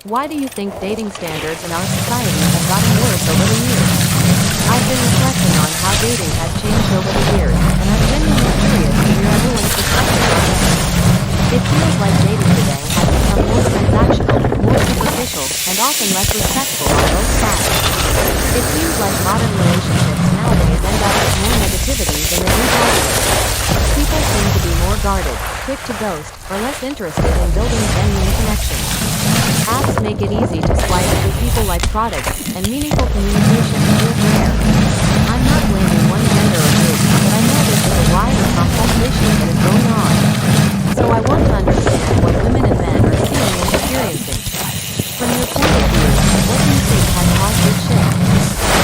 Why do you think dating standards in our society have gotten worse over the years? I've been reflecting on how dating has changed over the years, and I'm genuinely curious to hear everyone's perspective on it. It feels like dating today has become more transactional, more superficial, and often less respectful on both sides. It seems like modern relationships nowadays end up with more negativity than they do positive. People seem to be more guarded, quick to ghost, or less interested in building genuine connections. Apps make it easy to swipe through people like products, and meaningful communication feels rare. I'm not blaming one gender or group, but I know this is a wide and complex issue that is going on. So I want to understand what women and men are seeing and experiencing. From your point of view, what do you think has caused this shift?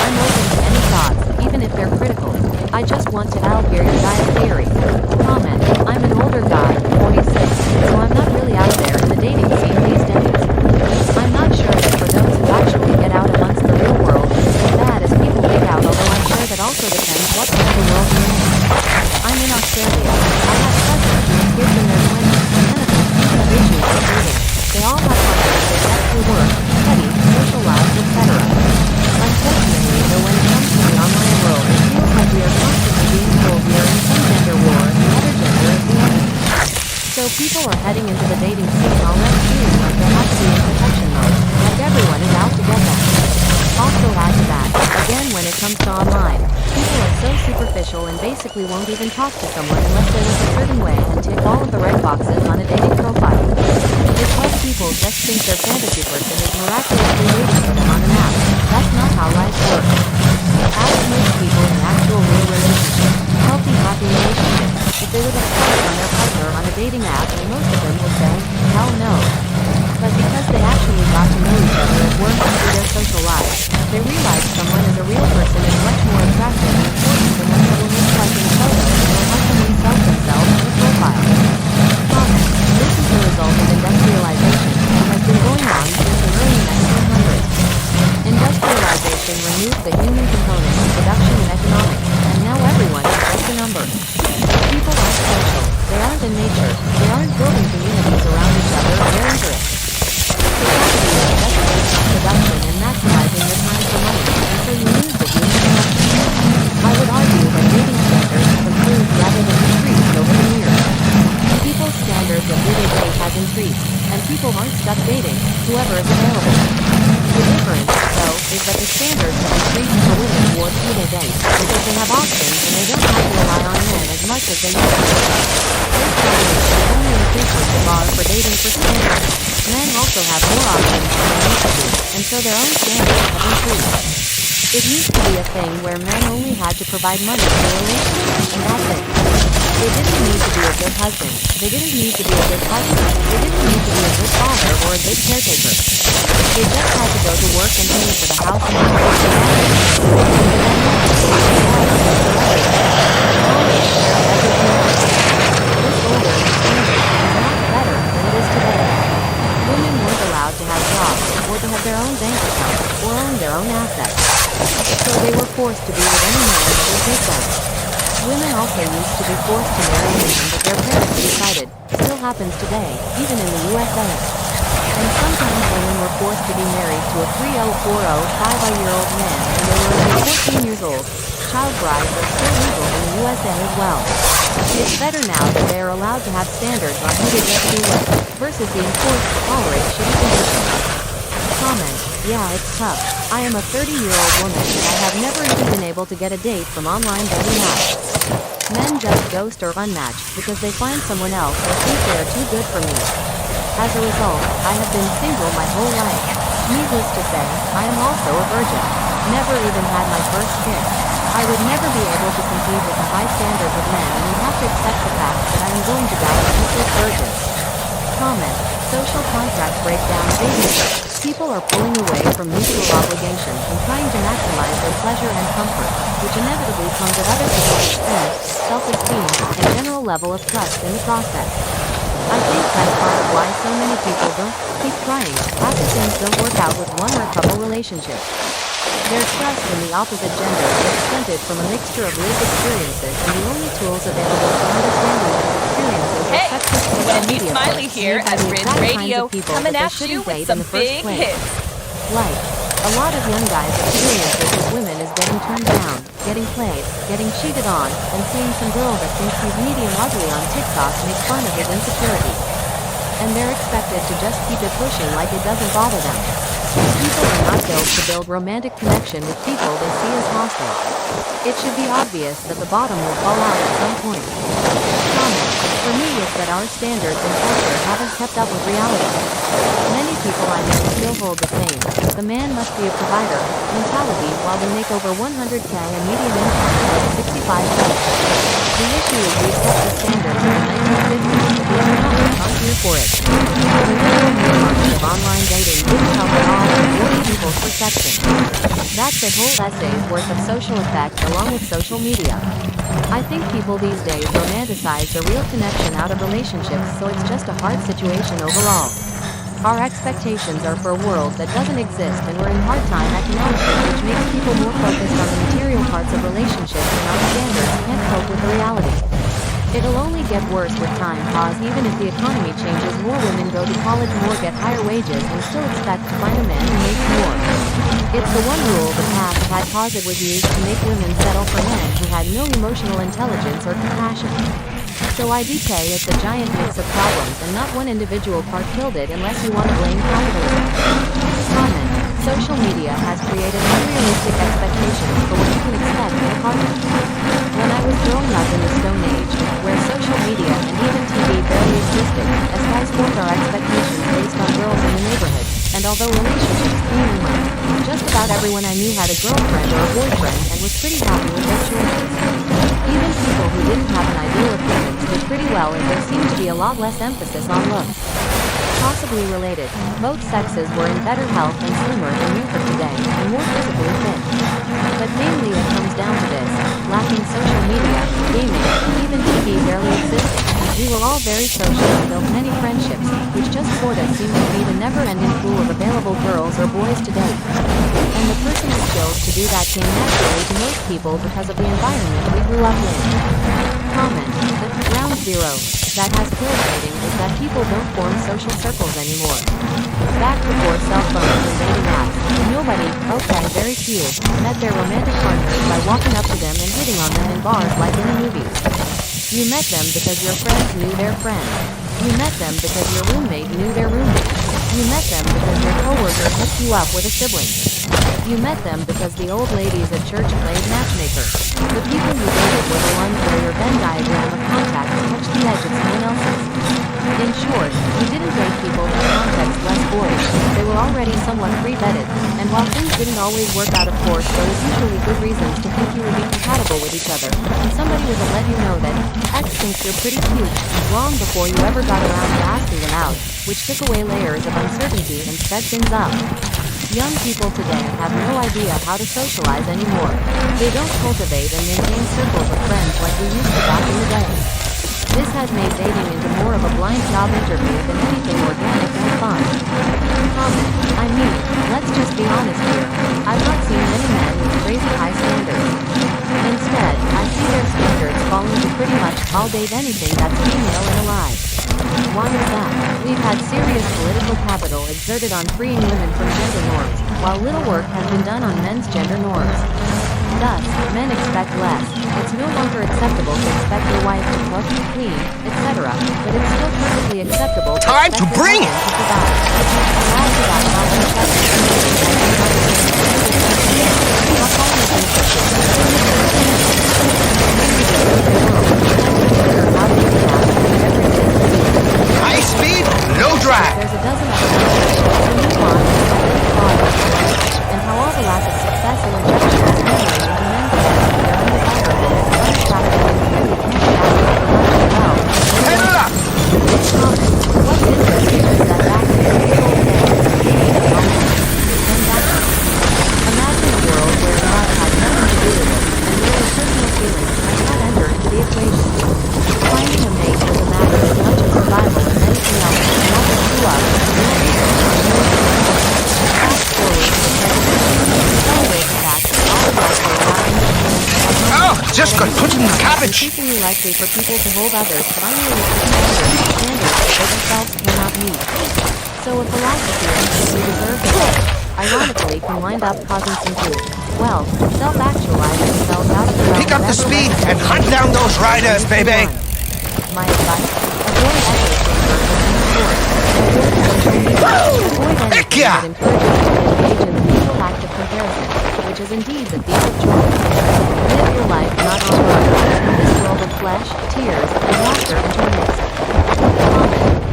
I'm open to any thoughts, even if they're critical. I just want to hear your guys' theory. Comment: I'm an older guy, 46, so I'm not really out there in the dating scene these days. I'm not sure that for those who actually get out amongst the real world, it's as bad as people make out, although I'm sure that also depends what part of the world you're in. I'm in Australia. I have cousins who have kids in their 20s, and none of them seem to have issues with dating. They all have partners they get through work, studies, social lives, etc. Unfortunately, though, when it comes to the online world, it feels like we are constantly being told we are in some gender war and the other gender is the enemy. So people are heading into the dating scene already feeling like they have to be in protection mode, like everyone is out to get them. Also add to that, again when it comes to online, people are so superficial and basically won't even talk to someone unless they look a certain way and tick all of the red boxes on a dating profile. It's like people just think their fantasy person is miraculously waiting for them on an app. That's not how life works. Ask most people in actual real relationships, healthy, happy relationships, if they would have swiped on their partner on a dating app, and most of them will say, hell no. But because they actually got to know each other at work and through their social lives, they realize someone as a real person is much more attractive and important than one that will look like in photos or how someone sells themselves in a profile. Comment: this is the result of industrialization, and has been going on since the early 1900s. Industrialization removed the human component in production and economics, and now everyone is just a number. People aren't social, they aren't in nature, they aren't building communities around each other or their interests. Society is just based on production and maximizing your time for money, and so you lose the human connection. I would argue that dating standards have improved rather than decreased over the years. People's standards of who they date has increased, and people aren't stuck dating whoever is available. The difference, though, is that the standards have increased for women towards who they date, because they have options and they don't have to rely on men as much as they used to. This combination only increases the bar for dating for standards. Men also have more options than they used to, and so their own standards have increased. It used to be a thing where men only had to provide money for a relationship, and that's it. They didn't need to be a good husband, they didn't need to be a good partner, they didn't need to be a good father or a good caretaker. They just had to go to work and pay for the house and the women weren't allowed to have jobs, or to have their own bank accounts, or own their own assets. So they were forced to be with any man that would take them. Women also used to be forced to marry men that their parents decided. Still happens today, even in the USA. And sometimes women were forced to be married to a 3040-5-year-old man when they were only 14 years old. Child brides are still legal in the USA as well. It's better now that they are allowed to have standards on who they get to be with, versus being forced to tolerate shitty conditions. Comment: yeah, it's tough. I am a 30-year-old woman and I have never even been able to get a date from online dating apps. Men just ghost or unmatch because they find someone else or think they are too good for me. As a result, I have been single my whole life. Needless to say, I am also a virgin. Never even had my first kiss. I would never be able to compete with the high standards of men and would have to accept the fact that I am going to die a useless virgin. Comment: social contract breakdown dating. People are pulling away from mutual obligations and trying to maximize their pleasure and comfort, which inevitably comes at other people's expense, self-esteem, and general level of trust in the process. I think that's part of why so many people don't keep trying after things don't work out with one or couple relationships. Their trust in the opposite gender is stunted from a mixture of lived experiences, and the only tools available for understanding those experiences or Hey, sexist you social gonna meet media Smiley posts here made by at the Riz exact kinds Radio, of people coming that they at you shouldn't with date in some the first big place. hits. Like, a lot of young guys' experiences with women is getting turned down, getting played, getting cheated on, and seeing some girl that thinks he's medium ugly on TikTok make fun of his insecurities. And they're expected to just keep it pushing like it doesn't bother them. People are not built to build romantic connection with people they see as hostile. It should be obvious that the bottom will fall out at some point. Comment. For me, it's that our standards and culture haven't kept up with reality. Many people I know still hold the same, the man must be a provider, mentality while they make over 100K and median income is 65K. The issue is we've kept the standards of the 1950s, but the economics aren't here for it. The literal nuances of online dating didn't help at all and warped people's perception. That's a whole essay's worth of social effects along with social media. I think people these days romanticize the real connection out of relationships, so it's just a hard situation overall. Our expectations are for a world that doesn't exist, and we're in hard time economically, which makes people more focused on the material parts of relationships, and our standards can't cope with the reality. It'll only get worse with time, cause even if the economy changes, more women go to college, more get higher wages, and still expect to find a man who makes more. It's the one rule the past had, cause it was used to make women settle for men who had no emotional intelligence or compassion. So IDK is the giant mix of problems, and not one individual part killed it unless you want to blame capitalism. Comment. Social media has created unrealistic expectations for what you can expect in a partner. When I was growing up in the Stone Age, where social media and even TV barely existed, as guys formed our expectations based on girls in the neighborhood, and although relationships came and went, just about everyone I knew had a girlfriend or a boyfriend and was pretty happy with their choices. Even people who didn't have an ideal appearance did pretty well, as there seemed to be a lot less emphasis on looks. Possibly related, both sexes were in better health and slimmer than youth of today, and more physically fit. But mainly it comes down to this: lacking social media, gaming, even TV barely existed. We were all very social and built many friendships, which just sort of seemed to be the never-ending pool of available girls or boys to date. And the personal skills to do that came naturally to most people because of the environment we grew up in. Comment. The ground zero that has killed dating is that people don't form social circles anymore. Back before cell phones and dating apps, nobody, okay very few, met their romantic partners by walking up to them and hitting on them in bars like in the movies. You met them because your friends knew their friends. You met them because your roommate knew their roommate. You met them because your coworker hooked you up with a sibling. You met them because the old ladies at church played matchmaker. The people you dated were the ones where your Venn diagram of contacts touched the edge of someone else's. In short, you didn't date people with context less boys. They were already somewhat pre-vetted, and while things didn't always work out, of course, there was usually good reasons to think you would be compatible with each other, and somebody would let you know that X thinks you're pretty cute, long before you ever got around to asking them out, which took away layers of uncertainty and sped things up. Young people today have no idea how to socialize anymore. They don't cultivate and maintain circles of friends like we used to back in the day. This has made dating into more of a blind job interview than anything organic and fun. Comment. I mean, let's just be honest here. I've not seen many men with crazy high standards. Instead, I see their standards falling to pretty much I'll date anything that's female and alive. Why is that? We've had serious political capital exerted on freeing women from gender norms, while little work has been done on men's gender norms. Thus, men expect less. It's no longer acceptable to expect your wife to cook, clean, etc., but it's still perfectly acceptable to Time to bring it! to provide. Add to that how High speed, no drag. there's a dozen other and how all the lack of success and rejection is hammering into men's heads that they're undesirable and unattractive and really can't be asked for much as well. Turn it up! Comment. What's interesting is that back in the good old days, savage. increasingly likely for people to hold others to unrealistic standards that they themselves cannot meet. So a philosophy that you deserve the best, ironically, can wind up causing some self-actualize themselves out of the realm Pick up the of ever speed and recognizing hunt down those riders, anything baby. one. My advice: avoid echo chambers and avoid anything Heck yeah! that encourages you to engage in the futile act of comparison, which is indeed the thief of joy. Live your life not to struggle in this world of flesh, tears, and laughter intermixed.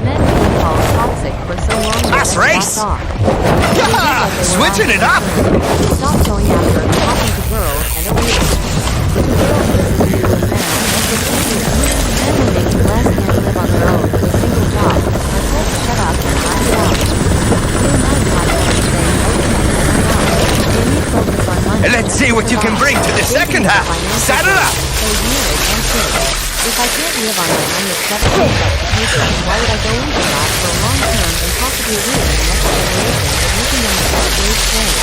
Men have been called toxic for so long that Fast they race! backed off. Yeah! Switching it up! Stop going after and talking to girls and only to girls listen to you and men will make you less and live on their own with a single job. Are told to shut up and laugh it out. You and I podcast saying no to men and are not. They need focus on money. And let's see what you can bring to the second half. Saddle up! Save marriage and kids. If I can't live on my own with 7 expectations, why would I go into that for a long term and possibly ruin the next generation with making them the best wage trade?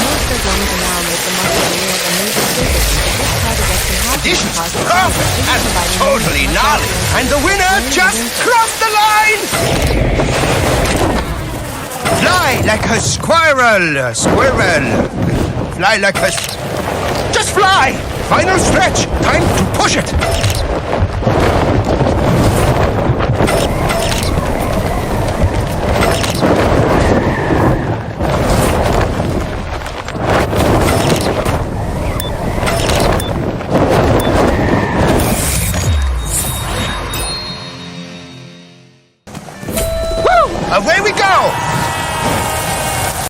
Most are going to now make the money they live and move escapism to just try to get some housing Addition's deposits perfect and totally gnarly. And the winner just crossed the line! Fly like a squirrel, squirrel. Fly like a... Just fly! Final stretch. Time to push it.